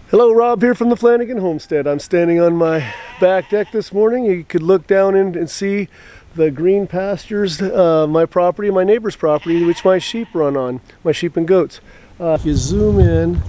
Hello, Rob here from the Flanagan Homestead. I'm standing on my back deck this morning. You could look down in and see the green pastures, my property, my neighbor's property, which my sheep run on, my sheep and goats. If you zoom in,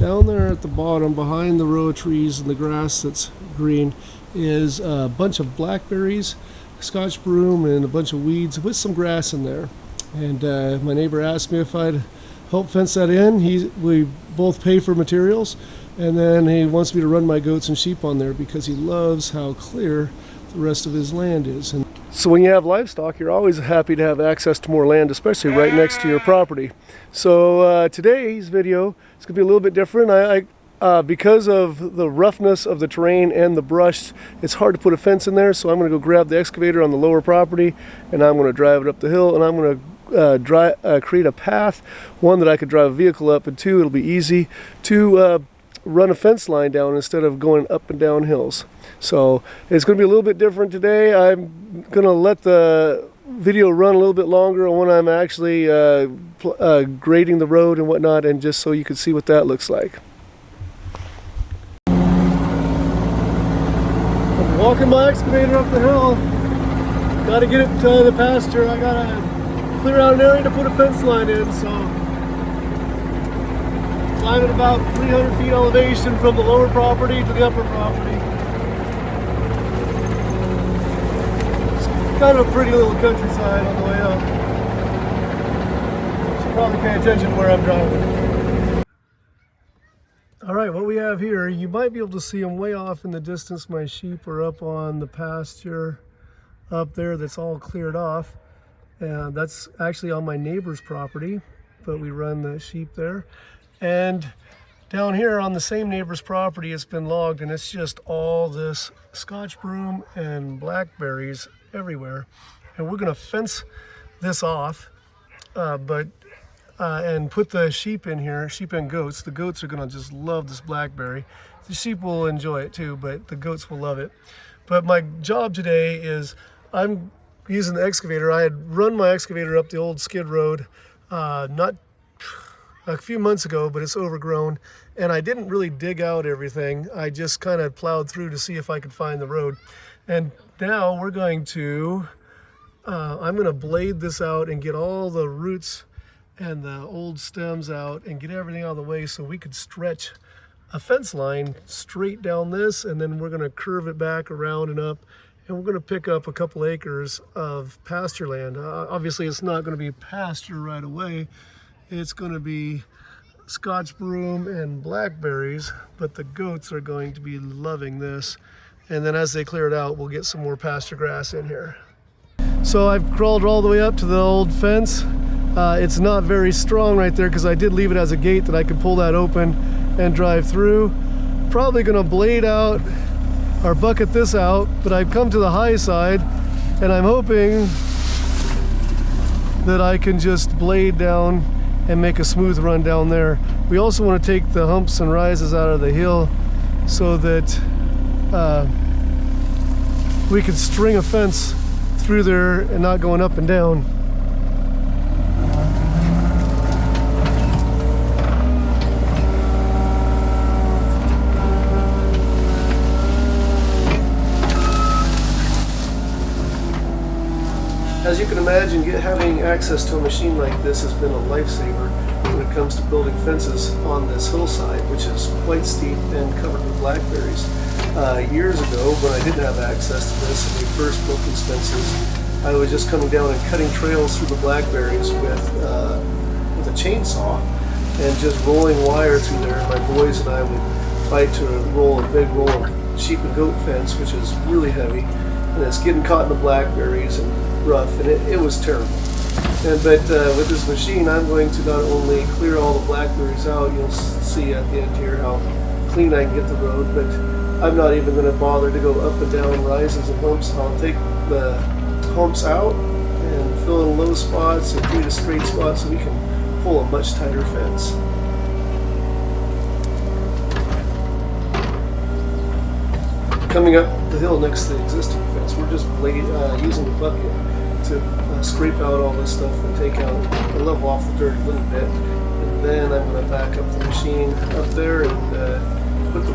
down there at the bottom behind the row of trees and the grass that's green is a bunch of blackberries, Scotch broom, and a bunch of weeds with some grass in there. And my neighbor asked me if I'd help fence that in. We both pay for materials. And then he wants me to run my goats and sheep on there because he loves how clear the rest of his land is. And so when you have livestock, you're always happy to have access to more land, especially right next to your property. So today's video is going to be a little bit different. Because of the roughness of the terrain and the brush, it's hard to put a fence in there. So I'm going to go grab the excavator on the lower property and I'm going to drive it up the hill, and I'm going to create a path, one that I could drive a vehicle up, and two, it'll be easy to run a fence line down instead of going up and down hills. So it's going to be a little bit different today. I'm going to let the video run a little bit longer when I'm actually grading the road and whatnot, and just so you can see what that looks like. I'm walking my excavator up the hill. Got to get it to the pasture. I got to clear out an area to put a fence line in. So I'm at about 300 feet elevation from the lower property to the upper property. It's kind of a pretty little countryside on the way up. Should probably pay attention to where I'm driving. Alright, what we have here, you might be able to see them way off in the distance. My sheep are up on the pasture up there that's all cleared off. And that's actually on my neighbor's property, but we run the sheep there. And down here on the same neighbor's property, it's been logged, and it's just all this Scotch broom and blackberries everywhere. And we're going to fence this off, and put the sheep in here, sheep and goats. The goats are going to just love this blackberry. The sheep will enjoy it too, but the goats will love it. But my job today is I'm using the excavator. I had run my excavator up the old skid road, not a few months ago, but it's overgrown, and I didn't really dig out everything. I just kind of plowed through to see if I could find the road. And now we're going to I'm going to blade this out and get all the roots and the old stems out and get everything out of the way so we could stretch a fence line straight down this, and then we're going to curve it back around and up, and we're going to pick up a couple acres of pasture land. Obviously it's not going to be pasture right away. It's going to be Scotch broom and blackberries, but the goats are going to be loving this. And then as they clear it out, we'll get some more pasture grass in here. So I've crawled all the way up to the old fence. It's not very strong right there because I did leave it as a gate that I could pull that open and drive through. Probably going to blade out or bucket this out, but I've come to the high side and I'm hoping that I can just blade down and make a smooth run down there. We also want to take the humps and rises out of the hill so that we could string a fence through there and not going up and down. As you can imagine, having access to a machine like this has been a lifesaver when it comes to building fences on this hillside, which is quite steep and covered with blackberries. Years ago, when I didn't have access to this and we first built these fences, I was just coming down and cutting trails through the blackberries with a chainsaw and just rolling wire through there. And my boys and I would fight to roll a big roll of sheep and goat fence, which is really heavy, and it's getting caught in the blackberries and rough, and it was terrible. But with this machine, I'm going to not only clear all the blackberries out, you'll see at the end here how clean I can get the road, but I'm not even going to bother to go up and down rises and humps. I'll take the humps out and fill in low spots and create a straight spot so we can pull a much tighter fence. Coming up the hill next to the existing fence, we're just using the bucket to scrape out all this stuff and take out and level off the dirt a little bit. And then I'm going to back up the machine up there and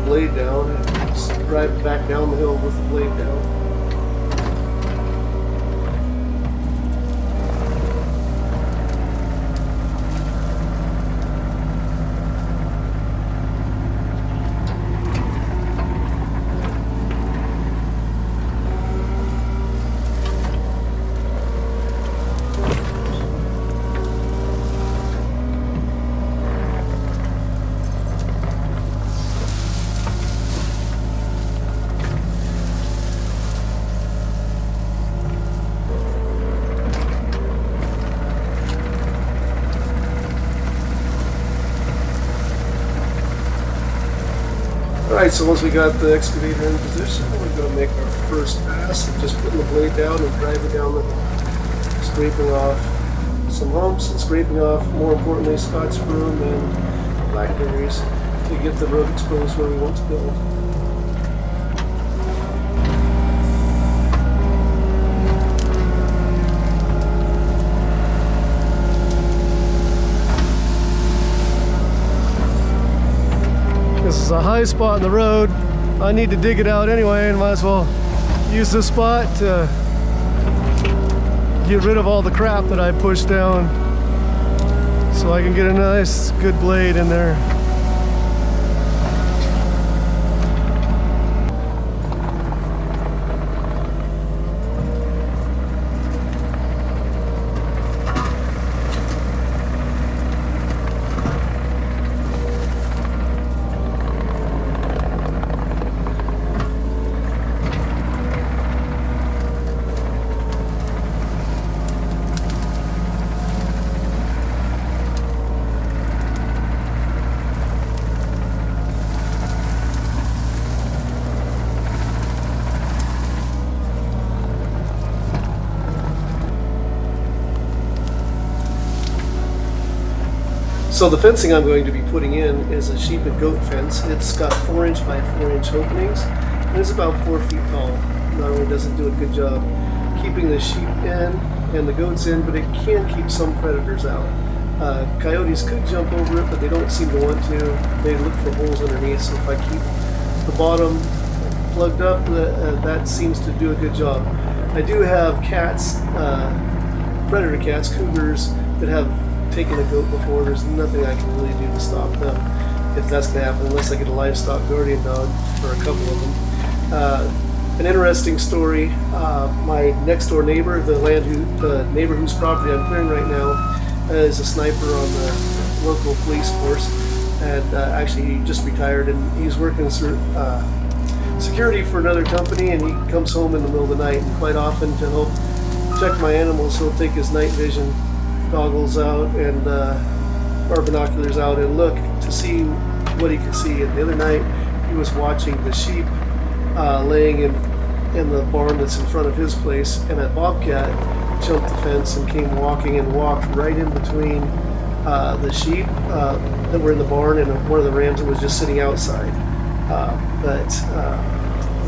blade down and just drive back down the hill with the blade down. Alright, so once we got the excavator in position, we're going to make our first pass and just putting the blade down and driving down the hill, scraping off some humps and scraping off, more importantly, Scotch broom and blackberries to get the road exposed where we want to build. This is a high spot in the road. I need to dig it out anyway and might as well use this spot to get rid of all the crap that I pushed down so I can get a nice good blade in there. So the fencing I'm going to be putting in is a sheep and goat fence. It's got 4-inch by 4-inch openings and it's about 4 feet tall. Not only does it do a good job keeping the sheep in and the goats in, but it can keep some predators out. Coyotes could jump over it, but they don't seem to want to. They look for holes underneath, so if I keep the bottom plugged up, that seems to do a good job. I do have cats, predator cats, cougars, that have taken a goat before. There's nothing I can really do to stop them if that's going to happen, unless I get a livestock guardian dog for a couple of them. An interesting story, my next door neighbor, the neighbor whose property I'm clearing right now, is a sniper on the local police force, and actually he just retired and he's working security for another company, and he comes home in the middle of the night, and quite often to help check my animals he'll take his night vision goggles out and or binoculars out and look to see what he can see. And the other night he was watching the sheep laying in the barn that's in front of his place, and a bobcat jumped the fence and came walking and walked right in between the sheep that were in the barn and one of the rams that was just sitting outside. But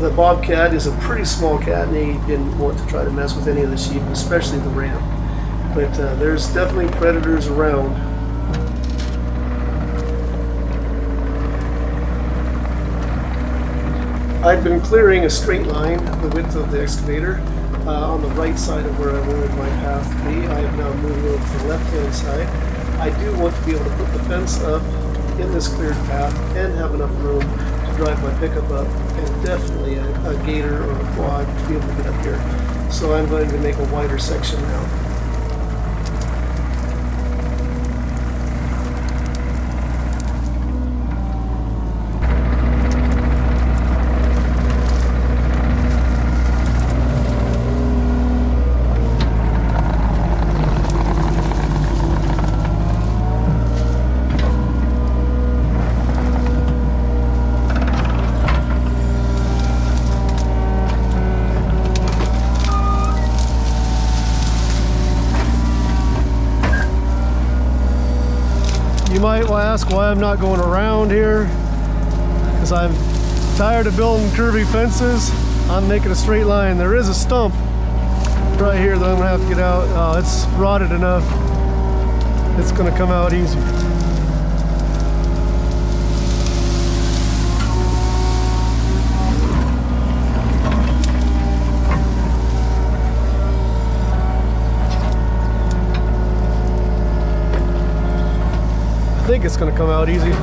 the bobcat is a pretty small cat, and he didn't want to try to mess with any of the sheep, especially the ram. But there's definitely predators around. I've been clearing a straight line the width of the excavator on the right side of where I wanted my path to be. I have now moved over to the left-hand side. I do want to be able to put the fence up in this cleared path and have enough room to drive my pickup up, and definitely a gator or a quad to be able to get up here. So I'm going to make a wider section now. You might ask why I'm not going around here, because I'm tired of building curvy fences. I'm making a straight line. There is a stump right here that I'm gonna have to get out. Oh, it's rotted enough. It's gonna come out easy. think it's going to come out easy.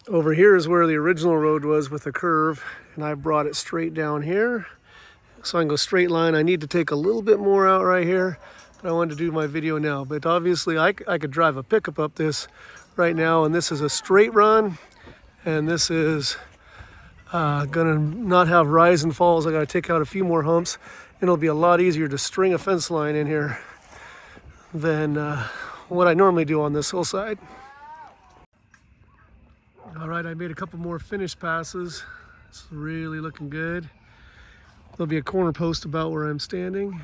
Over here is where the original road was with a curve, and I brought it straight down here so I can go straight line. I need to take a little bit more out right here, but I wanted to do my video now. But obviously I could drive a pickup up this right now, and this is a straight run, and this is gonna not have rise and falls. I gotta take out a few more humps, and it'll be a lot easier to string a fence line in here than what I normally do on this hillside. All right, I made a couple more finish passes. It's really looking good. There'll be a corner post about where I'm standing.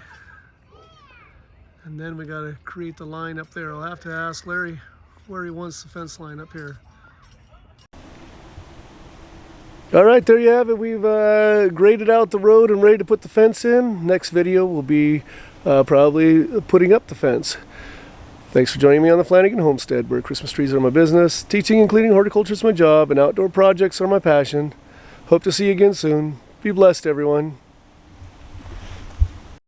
And then we gotta create the line up there. I'll have to ask Larry where he wants the fence line up here. All right, there you have it. We've graded out the road and ready to put the fence in. Next video will be probably putting up the fence. Thanks for joining me on the Flanagan Homestead, where Christmas trees are my business, teaching and cleaning horticulture is my job, and outdoor projects are my passion. Hope to see you again soon. Be blessed, everyone.